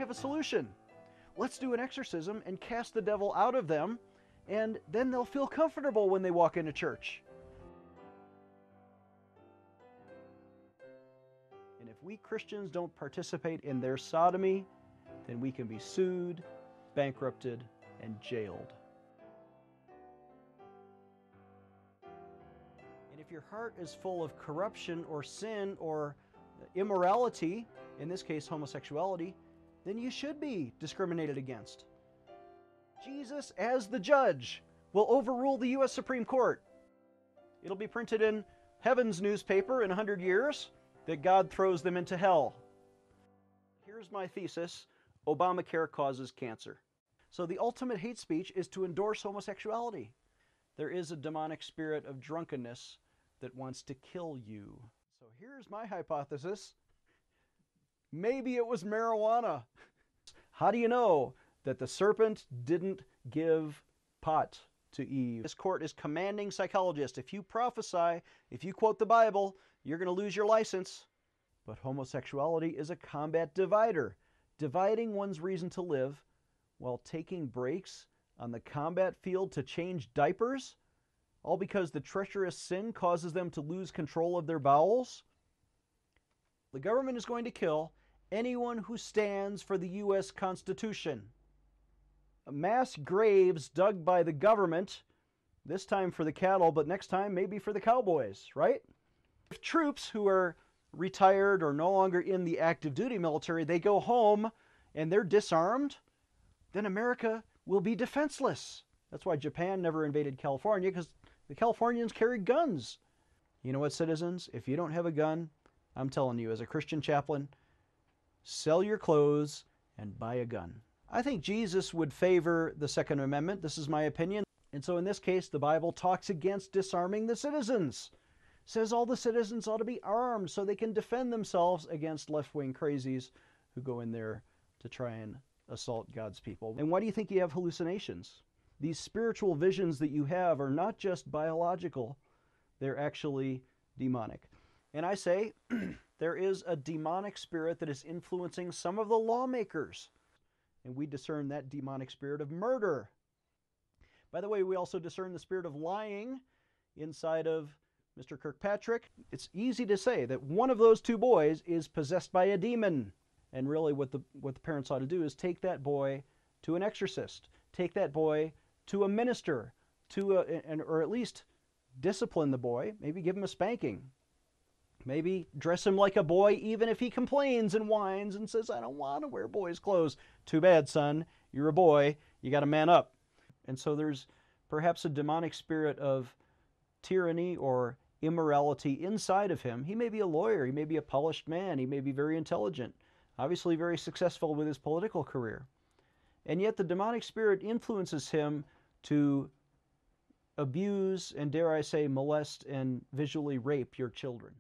have a solution. Let's do an exorcism and cast the devil out of them, and then they'll feel comfortable when they walk into church. And if we Christians don't participate in their sodomy, then we can be sued, bankrupted, and jailed. And if your heart is full of corruption or sin or immorality, in this case homosexuality, then you should be discriminated against. Jesus, as the judge, will overrule the U.S. Supreme Court. It'll be printed in heaven's newspaper in 100 years that God throws them into hell. Here's my thesis: Obamacare causes cancer. So the ultimate hate speech is to endorse homosexuality. There is a demonic spirit of drunkenness that wants to kill you. So here's my hypothesis. Maybe it was marijuana. How do you know that the serpent didn't give pot to Eve? This court is commanding psychologists. If you prophesy, if you quote the Bible, you're going to lose your license. But homosexuality is a combat divider, dividing one's reason to live while taking breaks on the combat field to change diapers, all because the treacherous sin causes them to lose control of their bowels. The government is going to kill anyone who stands for the U.S. Constitution. Mass graves dug by the government, this time for the cattle, but next time maybe for the cowboys, right? If troops who are retired or no longer in the active duty military, they go home and they're disarmed, then America will be defenseless. That's why Japan never invaded California, because the Californians carried guns. You know what, citizens? If you don't have a gun, I'm telling you, as a Christian chaplain, sell your clothes and buy a gun. I think Jesus would favor the Second Amendment. This is my opinion. And so in this case, the Bible talks against disarming the citizens. It says all the citizens ought to be armed so they can defend themselves against left-wing crazies who go in there to try and assault God's people. And why do you think you have hallucinations? These spiritual visions that you have are not just biological, they're actually demonic. And I say, there is a demonic spirit that is influencing some of the lawmakers. And we discern that demonic spirit of murder. By the way, we also discern the spirit of lying inside of Mr. Kirkpatrick. It's easy to say that one of those two boys is possessed by a demon. And really what the parents ought to do is take that boy to an exorcist. Take that boy to a minister, or at least discipline the boy, maybe give him a spanking. Maybe dress him like a boy even if he complains and whines and says, I don't want to wear boys' clothes. Too bad, son. You're a boy. You got to man up. And so there's perhaps a demonic spirit of tyranny or immorality inside of him. He may be a lawyer. He may be a polished man. He may be very intelligent, obviously very successful with his political career. And yet the demonic spirit influences him to abuse and, dare I say, molest and visually rape your children.